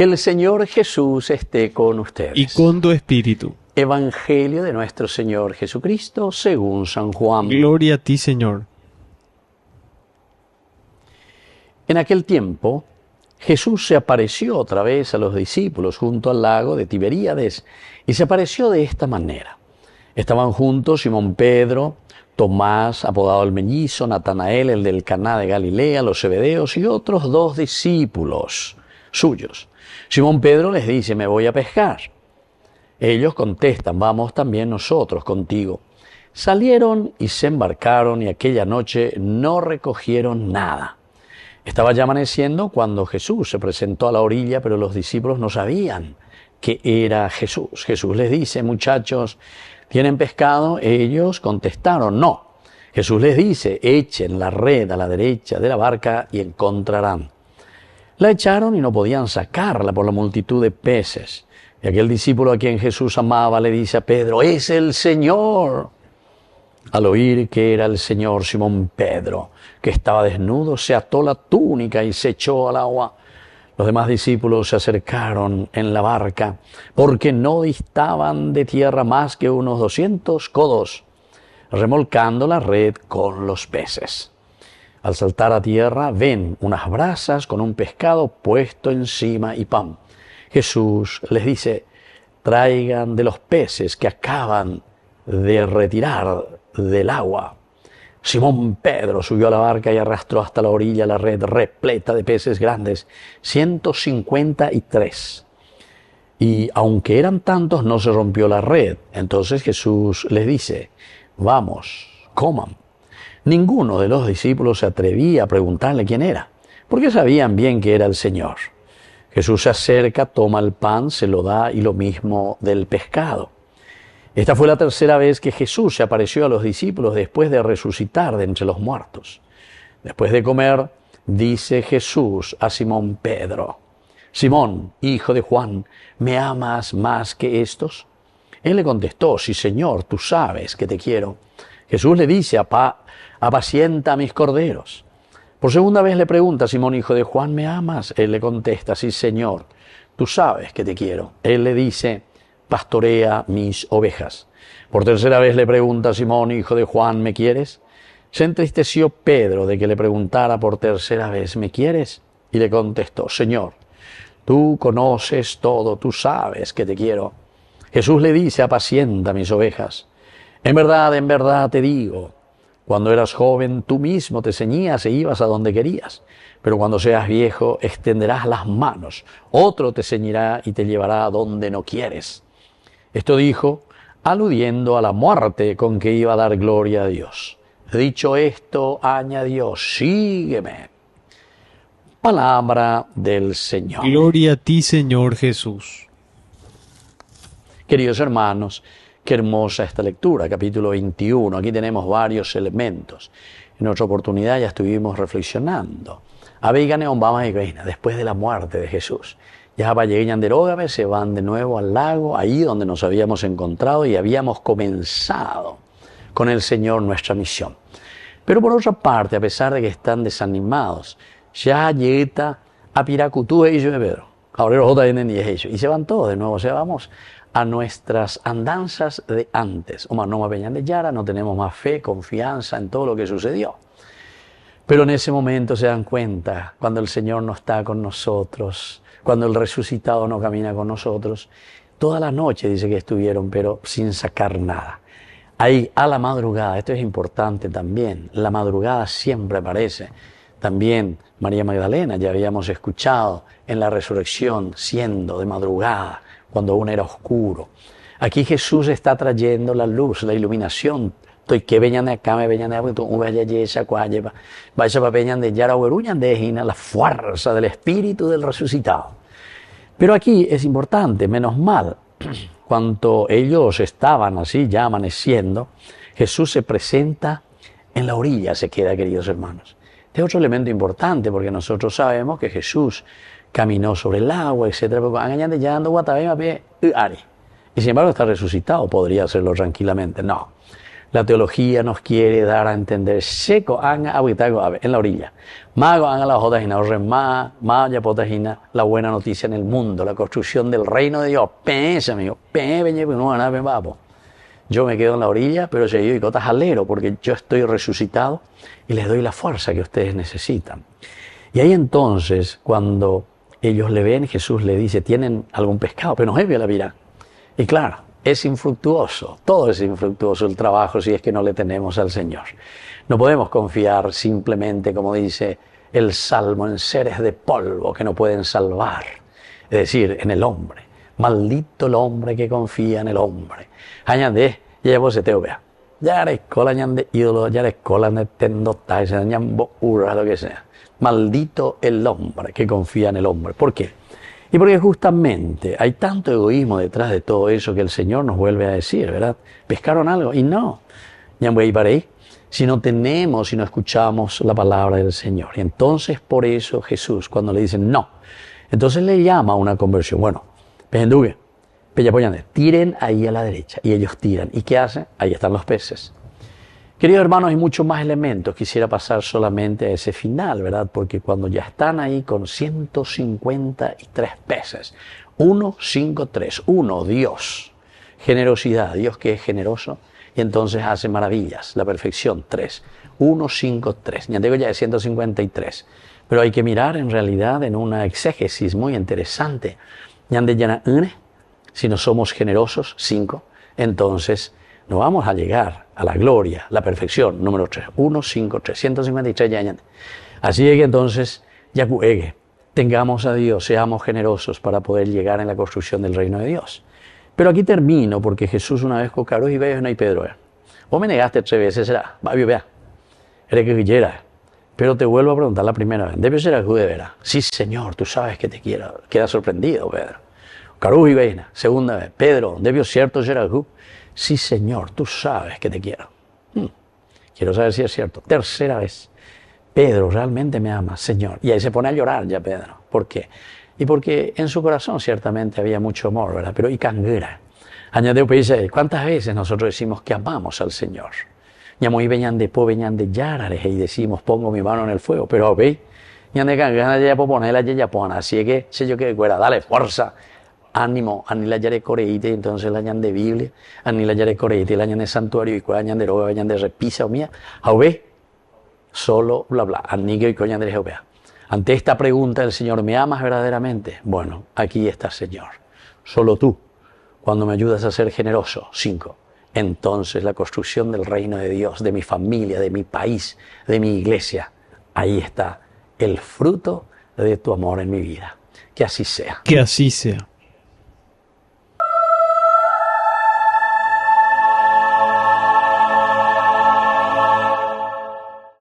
Que el Señor Jesús esté con ustedes. Y con tu espíritu. Evangelio de nuestro Señor Jesucristo según San Juan. Gloria a ti, Señor. En aquel tiempo, Jesús se apareció otra vez a los discípulos junto al lago de Tiberíades y se apareció de esta manera. Estaban juntos Simón Pedro, Tomás, apodado el mellizo, Natanael, el del Caná de Galilea, los Zebedeos y otros 2 discípulos suyos. Simón Pedro les dice: me voy a pescar. Ellos contestan: vamos también nosotros contigo. Salieron y se embarcaron y aquella noche no recogieron nada. Estaba ya amaneciendo cuando Jesús se presentó a la orilla, pero los discípulos no sabían que era Jesús. Jesús les dice: muchachos, ¿tienen pescado? Ellos contestaron: no. Jesús les dice: echen la red a la derecha de la barca y encontrarán. La echaron y no podían sacarla por la multitud de peces. Y aquel discípulo a quien Jesús amaba le dice a Pedro: ¡es el Señor! Al oír que era el Señor, Simón Pedro, que estaba desnudo, se ató la túnica y se echó al agua. Los demás discípulos se acercaron en la barca, porque no distaban de tierra más que unos 200 codos, remolcando la red con los peces. Al saltar a tierra, ven unas brasas con un pescado puesto encima y pan. Jesús les dice: traigan de los peces que acaban de retirar del agua. Simón Pedro subió a la barca y arrastró hasta la orilla la red repleta de peces grandes, 153. Y aunque eran tantos, no se rompió la red. Entonces Jesús les dice: vamos, coman. Ninguno de los discípulos se atrevía a preguntarle quién era, porque sabían bien que era el Señor. Jesús se acerca, toma el pan, se lo da y lo mismo del pescado. Esta fue la tercera vez que Jesús se apareció a los discípulos después de resucitar de entre los muertos. Después de comer, dice Jesús a Simón Pedro: Simón, hijo de Juan, ¿me amas más que estos? Él le contestó: sí, Señor, tú sabes que te quiero. Jesús le dice: apacienta a mis corderos. Por segunda vez le pregunta: Simón, hijo de Juan, ¿me amas? Él le contesta: sí, Señor, tú sabes que te quiero. Él le dice: pastorea mis ovejas. Por tercera vez le pregunta: Simón, hijo de Juan, ¿me quieres? Se entristeció Pedro de que le preguntara por tercera vez: ¿me quieres? Y le contestó: Señor, tú conoces todo, tú sabes que te quiero. Jesús le dice: apacienta mis ovejas. En verdad te digo, cuando eras joven tú mismo te ceñías e ibas a donde querías, pero cuando seas viejo extenderás las manos, otro te ceñirá y te llevará a donde no quieres. Esto dijo aludiendo a la muerte con que iba a dar gloria a Dios. Dicho esto, añadió: sígueme. Palabra del Señor. Gloria a ti, Señor Jesús. Queridos hermanos, qué hermosa esta lectura, capítulo 21. Aquí tenemos varios elementos. En otra oportunidad ya estuvimos reflexionando. Después de la muerte de Jesús. Ya se van de nuevo al lago, ahí donde nos habíamos encontrado y habíamos comenzado con el Señor nuestra misión. Pero por otra parte, a pesar de que están desanimados, ya llega a Piracutú y Pedro. Y se van todos de nuevo, o sea, vamos a nuestras andanzas de antes. No tenemos más fe, confianza en todo lo que sucedió. Pero en ese momento se dan cuenta, cuando el Señor no está con nosotros, cuando el resucitado no camina con nosotros, toda la noche dice que estuvieron, pero sin sacar nada. Ahí a la madrugada, esto es importante también, la madrugada siempre aparece. También María Magdalena, ya habíamos escuchado en la resurrección, siendo de madrugada, cuando aún era oscuro. Aquí Jesús está trayendo la luz, la iluminación. La fuerza del Espíritu del resucitado. Pero aquí es importante, menos mal, cuando ellos estaban así ya amaneciendo, Jesús se presenta en la orilla, se queda, queridos hermanos. Este es otro elemento importante porque nosotros sabemos que Jesús caminó sobre el agua, etc. Y sin embargo está resucitado, podría hacerlo tranquilamente. No. La teología nos quiere dar a entender seco en la orilla. Mago haga la jotajina, ya potajina, la buena noticia en el mundo, la construcción del reino de Dios. Pensa, amigo, yo me quedo en la orilla, pero yo y cotas alero, porque yo estoy resucitado y les doy la fuerza que ustedes necesitan. Y ahí entonces, cuando ellos le ven, Jesús le dice, ¿tienen algún pescado? Pero no es la vida. Y claro, es infructuoso, todo es infructuoso el trabajo si es que no le tenemos al Señor. No podemos confiar simplemente, como dice el Salmo, en seres de polvo que no pueden salvar, es decir, en el hombre. Maldito el hombre que confía en el hombre. Añade, ya vos se te vea. Ya eres cola, añade ídolo, ya eres cola, netendo, taisa, añambo, urra, lo que sea. Maldito el hombre que confía en el hombre. ¿Por qué? Y porque justamente hay tanto egoísmo detrás de todo eso que el Señor nos vuelve a decir, ¿verdad? ¿Pescaron algo? Y no. Si no tenemos, si no escuchamos la palabra del Señor. Y entonces por eso Jesús, cuando le dicen no, entonces le llama a una conversión. Bueno, pejendugue, tiren ahí a la derecha. Y ellos tiran. ¿Y qué hacen? Ahí están los peces. Queridos hermanos, hay muchos más elementos. Quisiera pasar solamente a ese final, ¿verdad? Porque cuando ya están ahí con 153 peces, 1, 5, 3, 1, Dios, generosidad, Dios que es generoso, y entonces hace maravillas, la perfección, 3, 1, 5, 3, ya digo ya de 153, pero hay que mirar en realidad en una exégesis muy interesante, si no somos generosos, 5, entonces no vamos a llegar a la gloria, la perfección, número 3, 1, 5, 3, 153 ya. Así es que entonces, ya tengamos a Dios, seamos generosos para poder llegar en la construcción del reino de Dios. Pero aquí termino, porque Jesús una vez cocaró y veis no hay Pedro. Vos me negaste 3 veces, será, vea, eres que quillera. Pero te vuelvo a preguntar la primera vez, ¿debe ser algo de veras? Sí, Señor, tú sabes que te quiero. Queda sorprendido, Pedro. Carú y veina, segunda vez, Pedro, ¿debió cierto ser algo? Sí, Señor, tú sabes que te quiero. Quiero saber si es cierto. Tercera vez, Pedro, ¿realmente me amas, Señor? Y ahí se pone a llorar ya Pedro. ¿Por qué? Y porque en su corazón ciertamente había mucho amor, ¿verdad? Pero y canguera. Añadió, dice, ¿cuántas veces nosotros decimos que amamos al Señor? Y veñan de yarares y decimos, pongo mi mano en el fuego. Pero veis, ya de canguera ya puedo ponerla ya pone. Así que, sé yo que fuera, dale fuerza. Ánimo, anila yare coreite, entonces la añan de Biblia, anila yare coreite, la añan de santuario y cuál añan de roba, añan de repisa o mía, ve, solo bla bla, anigue y coñan de Jehová. Ante esta pregunta del Señor, ¿me amas verdaderamente? Bueno, aquí está Señor, solo tú, cuando me ayudas a ser generoso, 5, entonces la construcción del reino de Dios, de mi familia, de mi país, de mi iglesia, ahí está el fruto de tu amor en mi vida. Que así sea. Que así sea.